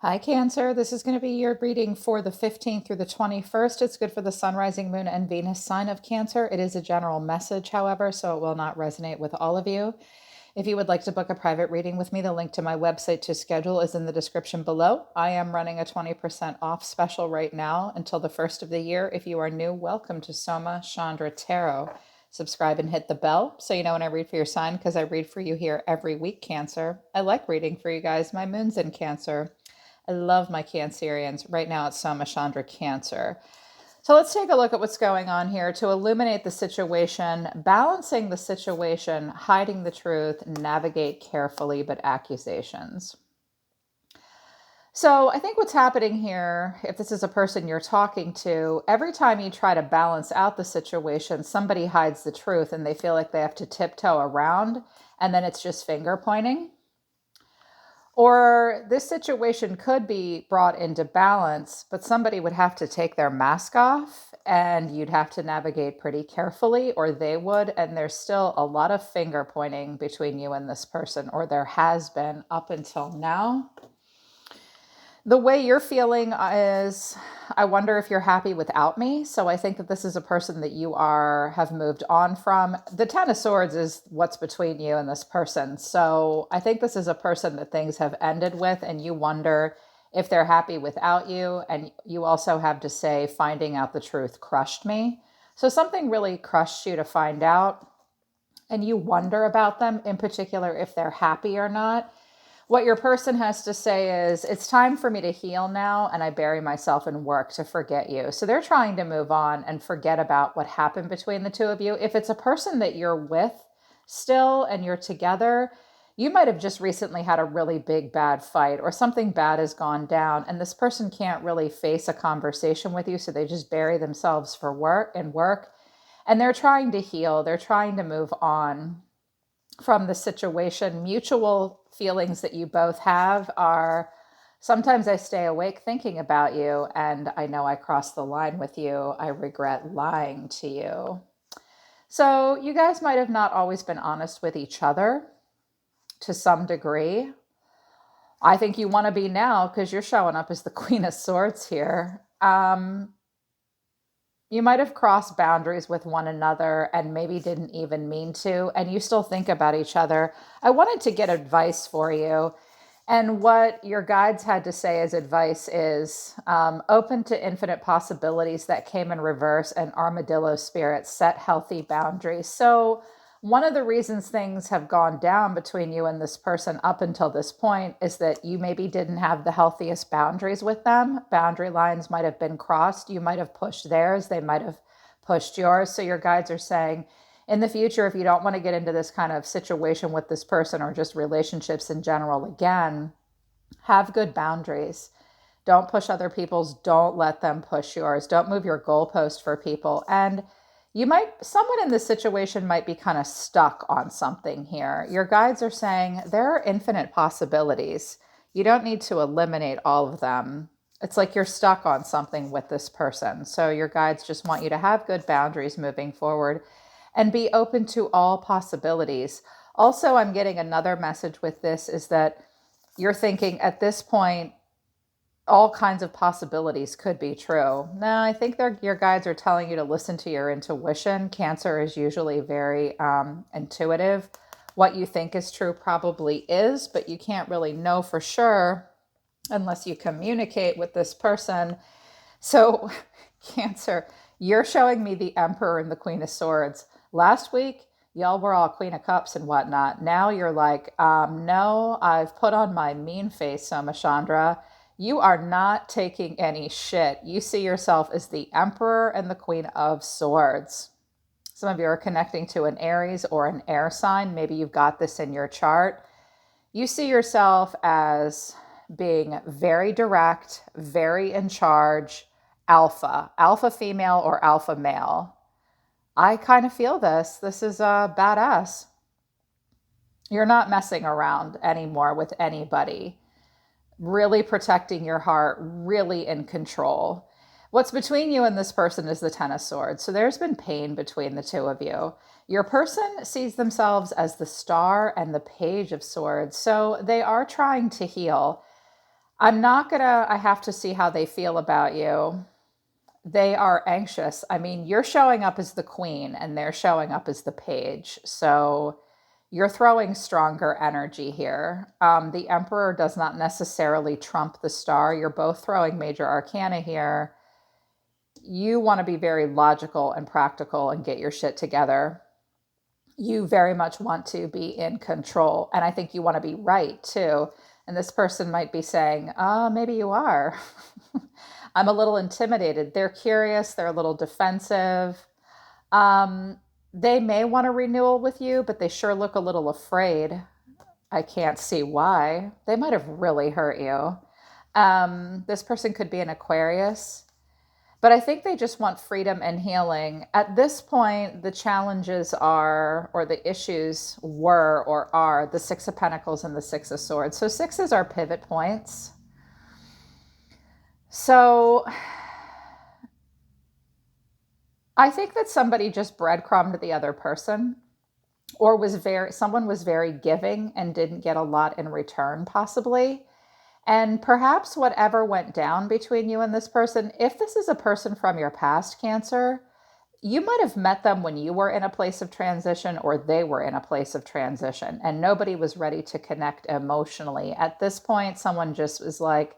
Hi, Cancer. This is going to be your reading for the 15th through the 21st. It's good for the Sun, Rising, Moon, and Venus sign of Cancer. It is a general message, however, so it will not resonate with all of you. If you would like to book a private reading with me, the link to my website to schedule is in the description below. I am running a 20% off special right now until the first of the year. If you are new, welcome to Soma Chandra Tarot. Subscribe and hit the bell so you know when I read for your sign, because I read for you here every week, Cancer. I like reading for you guys. My moon's in Cancer. I love my Cancerians. Right now it's Soma Chandra Cancer. So let's take a look at what's going on here to illuminate the situation, balancing the situation, hiding the truth, navigate carefully, but accusations. So I think what's happening here, if this is a person you're talking to, every time you try to balance out the situation, somebody hides the truth and they feel like they have to tiptoe around, and then it's just finger pointing. Or this situation could be brought into balance, but somebody would have to take their mask off and you'd have to navigate pretty carefully, or they would. And there's still a lot of finger pointing between you and this person, or there has been up until now. The way you're feeling is, I wonder if you're happy without me. So I think that this is a person that you have moved on from. The Ten of Swords is what's between you and this person. So I think this is a person that things have ended with, and you wonder if they're happy without you. And you also have to say, finding out the truth crushed me. So something really crushed you to find out, and you wonder about them, in particular, if they're happy or not. What your person has to say is, it's time for me to heal now, and I bury myself in work to forget you. So they're trying to move on and forget about what happened between the two of you. If it's a person that you're with still and you're together, you might have just recently had a really big bad fight, or something bad has gone down, and this person can't really face a conversation with you, so they just bury themselves for work, and they're trying to heal. They're trying to move on from the situation. Mutual feelings that you both have are, sometimes I stay awake thinking about you, and I know I crossed the line with you. I regret lying to you. So you guys might have not always been honest with each other to some degree. I think you want to be now, because you're showing up as the Queen of Swords here. You might have crossed boundaries with one another and maybe didn't even mean to, and you still think about each other. I wanted to get advice for you. And what your guides had to say as advice is, open to infinite possibilities that came in reverse, and armadillo spirit, set healthy boundaries. So one of the reasons things have gone down between you and this person up until this point is that you maybe didn't have the healthiest boundaries with them. Boundary lines might have been crossed. You might have pushed theirs. They might have pushed yours. So your guides are saying, in the future, if you don't want to get into this kind of situation with this person, or just relationships in general again, have good boundaries. Don't push other people's. Don't let them push yours. Don't move your goalpost for people. And someone in this situation might be kind of stuck on something here. Your guides are saying there are infinite possibilities. You don't need to eliminate all of them. It's like you're stuck on something with this person. So your guides just want you to have good boundaries moving forward and be open to all possibilities. Also, I'm getting another message with this, is that you're thinking at this point, all kinds of possibilities could be true. No, I think your guides are telling you to listen to your intuition. Cancer is usually very intuitive. What you think is true probably is, but you can't really know for sure unless you communicate with this person. So, Cancer, you're showing me the Emperor and the Queen of Swords. Last week, y'all were all Queen of Cups and whatnot. Now you're like, no, I've put on my mean face, Soma Chandra. You are not taking any shit. You see yourself as the Emperor and the Queen of Swords. Some of you are connecting to an Aries or an air sign. Maybe you've got this in your chart. You see yourself as being very direct, very in charge, alpha female or alpha male. I kind of feel this. This is a badass. You're not messing around anymore with anybody. Really protecting your heart, really in control. What's between you and this person is the Ten of Swords. So there's been pain between the two of you. Your person sees themselves as the Star and the Page of Swords. So they are trying to heal. I have to see how they feel about you. They are anxious. I mean, you're showing up as the queen and they're showing up as the page. So you're throwing stronger energy here. The emperor does not necessarily trump the star. You're both throwing major arcana here. You want to be very logical and practical and get your shit together. You very much want to be in control. And I think you want to be right too. And this person might be saying, maybe you are. I'm a little intimidated. They're curious, they're a little defensive. Um, they may want a renewal with you, but they sure look a little afraid. I can't see why. They might have really hurt you. This person could be an Aquarius. But I think they just want freedom and healing. At this point, the challenges are, or the issues were or are, the Six of Pentacles and the Six of Swords. So sixes are pivot points. So I think that somebody just breadcrumbed the other person, or someone was very giving and didn't get a lot in return, possibly. And perhaps whatever went down between you and this person, if this is a person from your past, Cancer, you might have met them when you were in a place of transition or they were in a place of transition and nobody was ready to connect emotionally. At this point, someone just was like,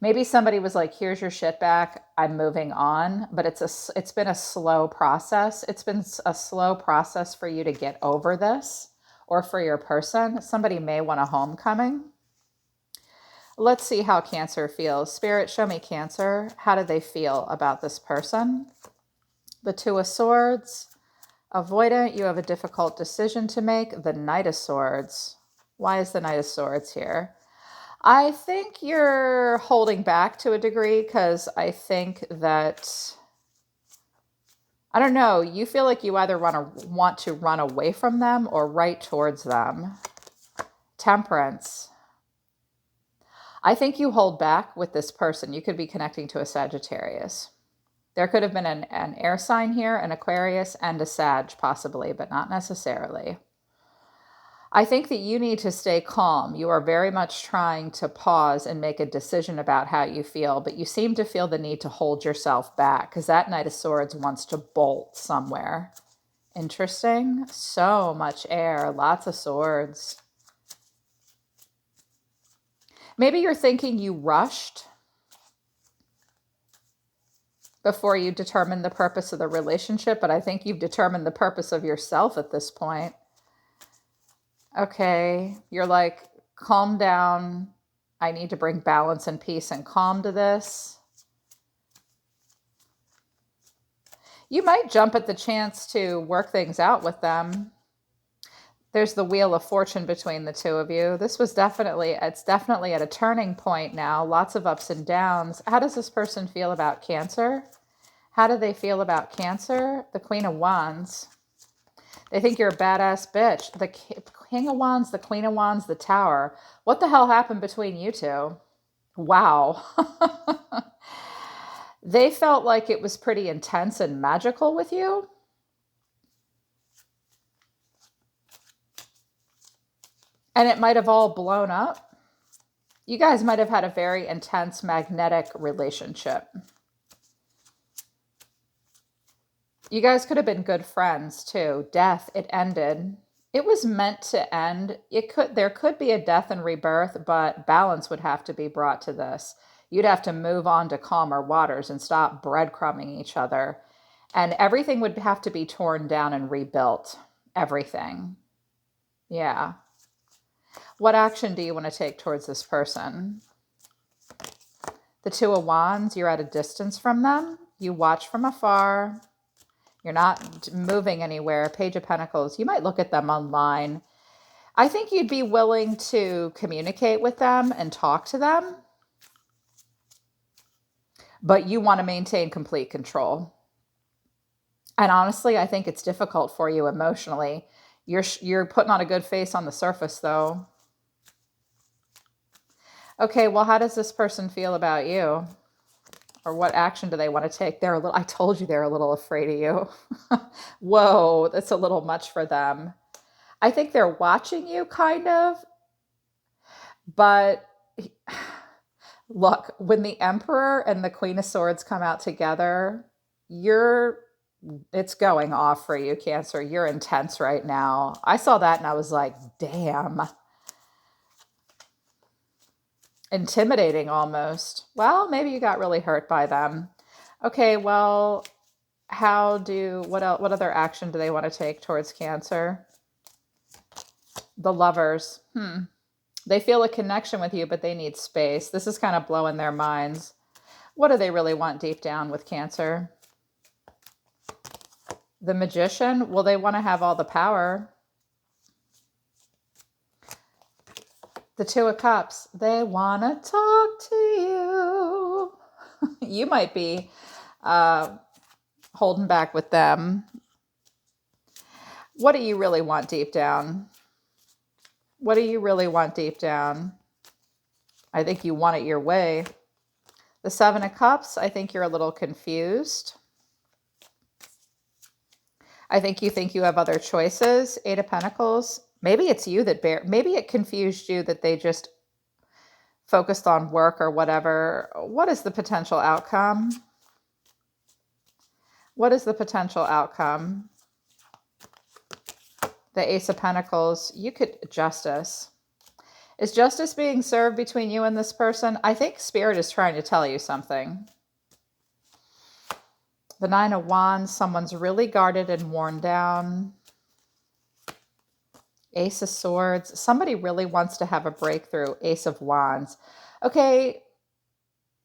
maybe somebody was like, here's your shit back, I'm moving on. But it's been a slow process. It's been a slow process for you to get over this, or for your person. Somebody may want a homecoming. Let's see how Cancer feels. Spirit, show me Cancer. How do they feel about this person? The Two of Swords. Avoidant, you have a difficult decision to make. The Knight of Swords. Why is the Knight of Swords here? I think you're holding back to a degree because I think that, I don't know, you feel like you either want to run away from them or right towards them. Temperance. I think you hold back with this person. You could be connecting to a Sagittarius. There could have been an air sign here, an Aquarius, and a Sag possibly, but not necessarily. I think that you need to stay calm. You are very much trying to pause and make a decision about how you feel, but you seem to feel the need to hold yourself back because that Knight of Swords wants to bolt somewhere. Interesting. So much air, lots of swords. Maybe you're thinking you rushed before you determined the purpose of the relationship, but I think you've determined the purpose of yourself at this point. Okay, you're like, calm down. I need to bring balance and peace and calm to this. You might jump at the chance to work things out with them. There's the Wheel of Fortune between the two of you. It's definitely at a turning point now. Lots of ups and downs. How does this person feel about Cancer? How do they feel about Cancer? The Queen of Wands. They think you're a badass bitch. The King of Wands, the Queen of Wands, the Tower. What the hell happened between you two? Wow. They felt like it was pretty intense and magical with you. And it might have all blown up. You guys might have had a very intense magnetic relationship. You guys could have been good friends too. Death, it ended. It was meant to end. There could be a death and rebirth, but balance would have to be brought to this. You'd have to move on to calmer waters and stop breadcrumbing each other. And everything would have to be torn down and rebuilt. Everything. Yeah. What action do you want to take towards this person? The Two of Wands, you're at a distance from them. You watch from afar. You're not moving anywhere. Page of Pentacles, you might look at them online. I think you'd be willing to communicate with them and talk to them, but you want to maintain complete control. And honestly, I think it's difficult for you emotionally. You're putting on a good face on the surface, though. Okay, well, how does this person feel about you? Or what action do they want to take? I told you they're a little afraid of you. Whoa, that's a little much for them. I think they're watching you, kind of. But Look, when the Emperor and the Queen of Swords come out together, you're it's going off for you, Cancer. You're intense right now. I saw that and I was like, damn, intimidating almost. Well, maybe you got really hurt by them. Okay, well, what else, what other action do they want to take towards Cancer? The Lovers. They feel a connection with you, but they need space. This is kind of blowing their minds. What do they really want deep down with Cancer? The Magician. Well, they want to have all the power. The Two of Cups. They want to talk to you. You might be holding back with them. What do you really want deep down? What do you really want deep down? I think you want it your way. The Seven of Cups, I think you're a little confused. I think you have other choices. Eight of Pentacles. Maybe it's you that maybe it confused you that they just focused on work or whatever. What is the potential outcome? What is the potential outcome? The Ace of Pentacles. You could Justice. Is justice being served between you and this person? I think Spirit is trying to tell you something. The Nine of Wands. Someone's really guarded and worn down. Ace of Swords. Somebody really wants to have a breakthrough. Ace of Wands. Okay,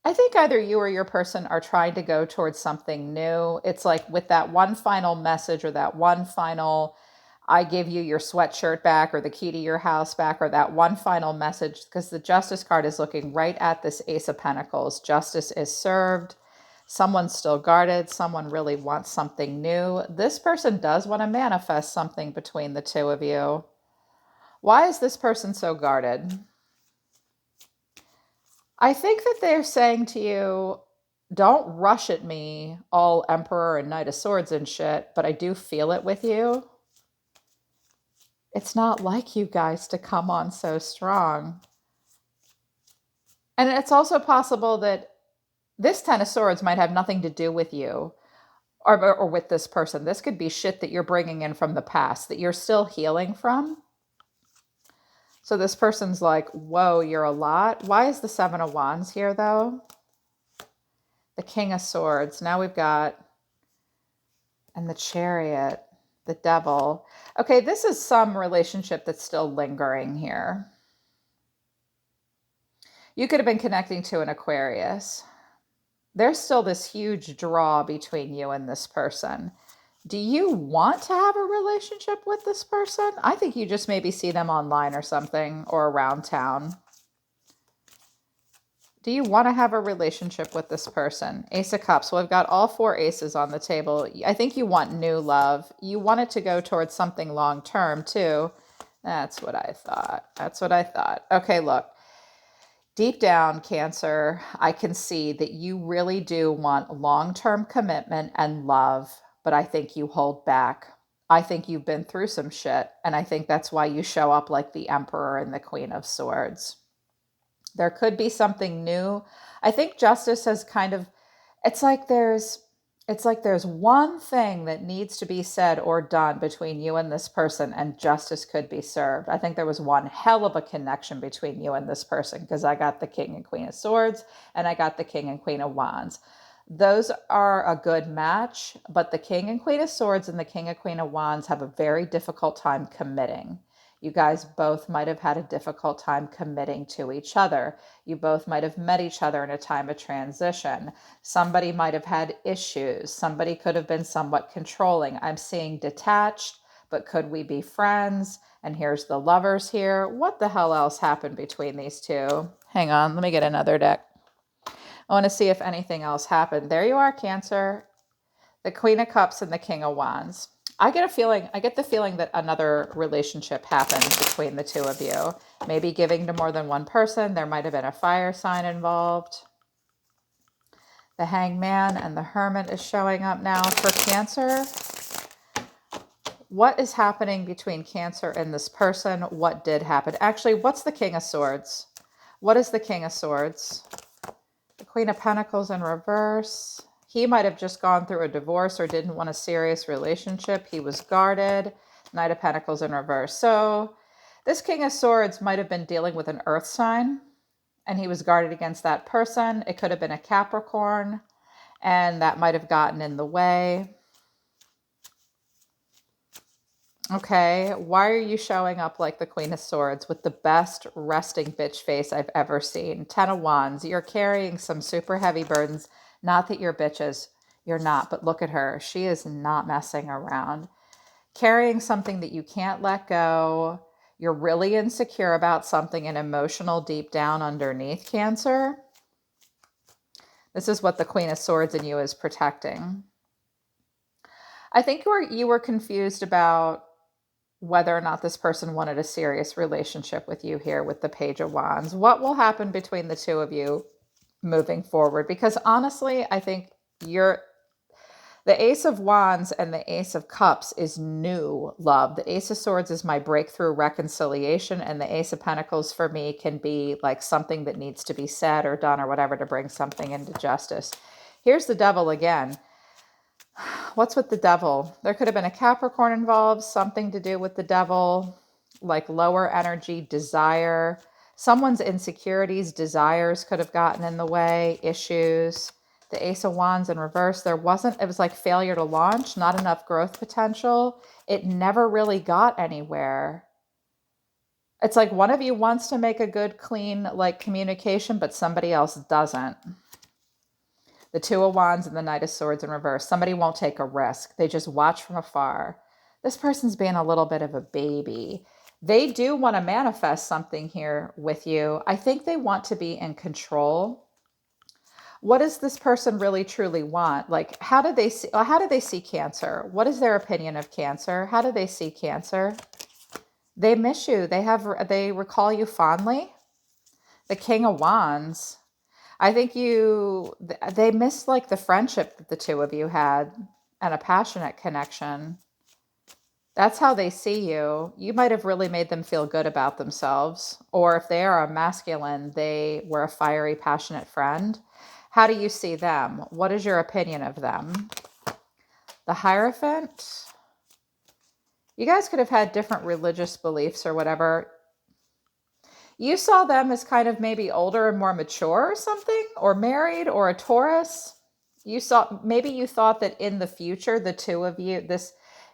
I think either you or your person are trying to go towards something new. It's like with that one final message or that one final, I give you your sweatshirt back or the key to your house back, or that one final message, because the Justice card is looking right at this Ace of Pentacles. Justice is served. Someone's still guarded. Someone really wants something new. This person does want to manifest something between the two of you. Why is this person so guarded? I think that they're saying to you, don't rush at me, all Emperor and Knight of Swords and shit, but I do feel it with you. It's not like you guys to come on so strong. And it's also possible that this Ten of Swords might have nothing to do with you or with this person. This could be shit that you're bringing in from the past that you're still healing from. So this person's like, whoa, you're a lot. Why is the Seven of Wands here, though? The King of Swords. Now we've got, and the Chariot, the Devil. Okay, this is some relationship that's still lingering here. You could have been connecting to an Aquarius. There's still this huge draw between you and this person. Do you want to have a relationship with this person? I think you just maybe see them online or something, or around town. Do you want to have a relationship with this person? Ace of Cups. Well, we've got all four aces on the table. I think you want new love. You want it to go towards something long-term, too. That's what I thought. That's what I thought. Okay, look. Deep down, Cancer, I can see that you really do want long-term commitment and love, but I think you hold back. I think you've been through some shit, and I think that's why you show up like the Emperor and the Queen of Swords. There could be something new. I think Justice has kind of, it's like there's one thing that needs to be said or done between you and this person, and justice could be served. I think there was one hell of a connection between you and this person, because I got the King and Queen of Swords and I got the King and Queen of Wands. Those are a good match, but the King and Queen of Swords and the King and Queen of Wands have a very difficult time committing. You guys both might have had a difficult time committing to each other. You both might have met each other in a time of transition. Somebody might have had issues. Somebody could have been somewhat controlling. I'm seeing detached, but could we be friends? And here's the Lovers here. What the hell else happened between these two? Hang on, let me get another deck. I want to see if anything else happened. There you are, Cancer. The Queen of Cups and the King of Wands. I get the feeling that another relationship happened between the two of you. Maybe giving to more than one person. There might have been a fire sign involved. The Hangman and the Hermit is showing up now for Cancer. What is happening between Cancer and this person? What did happen? Actually, what's the King of Swords? What is the King of Swords? Queen of Pentacles in reverse. He might have just gone through a divorce or didn't want a serious relationship. He was guarded. Knight of Pentacles in reverse. So this King of Swords might have been dealing with an earth sign, and he was guarded against that person. It could have been a Capricorn, and that might have gotten in the way. Okay, why are you showing up like the Queen of Swords with the best resting bitch face I've ever seen? 10 of Wands, you're carrying some super heavy burdens. Not that you're bitches, you're not, but look at her. She is not messing around. Carrying something that you can't let go. You're really insecure about something and emotional deep down underneath, Cancer. This is what the Queen of Swords in you is protecting. I think you were confused about whether or not this person wanted a serious relationship with you here with the Page of Wands. What will happen between the two of you moving forward? Because honestly, I think the Ace of Wands and the Ace of Cups is new love. The Ace of Swords is my breakthrough reconciliation, and the Ace of Pentacles for me can be like something that needs to be said or done or whatever to bring something into justice. Here's the Devil again. What's with the Devil? There could have been a Capricorn involved, something to do with the Devil, like lower energy, desire. Someone's insecurities, desires could have gotten in the way, issues. The Ace of Wands in reverse, it was like failure to launch, not enough growth potential. It never really got anywhere. It's like one of you wants to make a good, clean, like communication, but somebody else doesn't. The Two of Wands and the Knight of Swords in reverse. Somebody won't take a risk. They just watch from afar. This person's being a little bit of a baby. They do want to manifest something here with you. I think they want to be in control. What does this person really truly want? Like, how do they see Cancer? What is their opinion of Cancer? How do they see Cancer? They miss you. They recall you fondly. The King of Wands. I think they miss like the friendship that the two of you had and a passionate connection. That's how they see you. You might have really made them feel good about themselves. Or if they are a masculine, they were a fiery, passionate friend. How do you see them? What is your opinion of them? The Hierophant. You guys could have had different religious beliefs or whatever. You saw them as kind of maybe older and more mature or something, or married, or a Taurus. Maybe you thought that in the future, the two of you,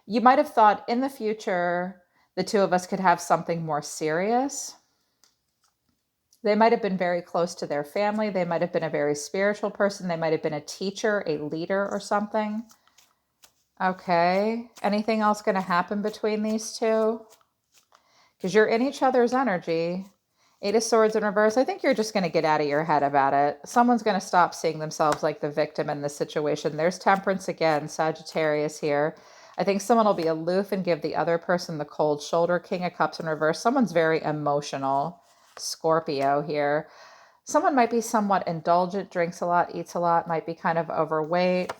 you might have thought in the future, the two of us could have something more serious. They might have been very close to their family. They might have been a very spiritual person. They might have been a teacher, a leader or something. Okay. Anything else going to happen between these two? Because you're in each other's energy. Eight of Swords in reverse. I think you're just going to get out of your head about it. Someone's going to stop seeing themselves like the victim in this situation. There's Temperance again, Sagittarius here. I think someone will be aloof and give the other person the cold shoulder. King of Cups in reverse. Someone's very emotional. Scorpio here. Someone might be somewhat indulgent, drinks a lot, eats a lot, might be kind of overweight.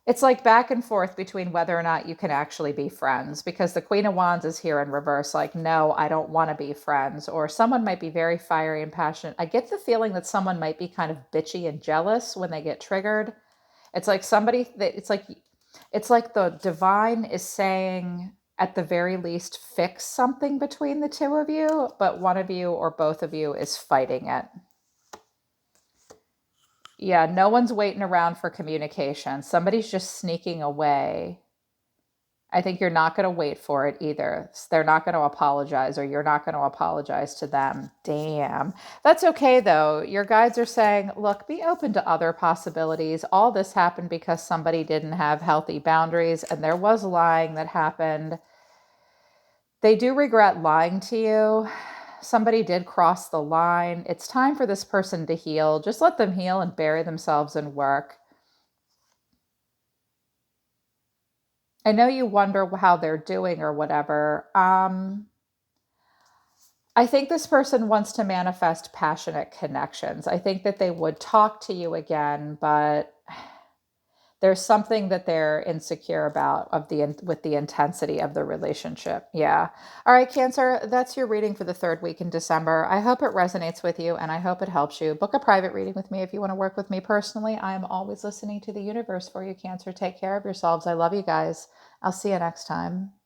It's like back and forth between whether or not you can actually be friends, because the Queen of Wands is here in reverse. Like, no, I don't want to be friends. Or someone might be very fiery and passionate. I get the feeling that someone might be kind of bitchy and jealous when they get triggered. It's like it's like the divine is saying, at the very least, fix something between the two of you, but one of you or both of you is fighting it. Yeah, no one's waiting around for communication. Somebody's just sneaking away. I think you're not going to wait for it either. They're not going to apologize, or you're not going to apologize to them. Damn. That's okay, though. Your guides are saying, look, be open to other possibilities. All this happened because somebody didn't have healthy boundaries, and there was lying that happened. They do regret lying to you. Somebody did cross the line. It's time for this person to heal. Just let them heal and bury themselves in work. I know you wonder how they're doing or whatever. I think this person wants to manifest passionate connections. I think that they would talk to you again, but There's something that they're insecure about of the with the intensity of the relationship. Yeah. All right, Cancer, that's your reading for the third week in December. I hope it resonates with you and I hope it helps you. Book a private reading with me if you want to work with me personally. I am always listening to the universe for you, Cancer. Take care of yourselves. I love you guys. I'll see you next time.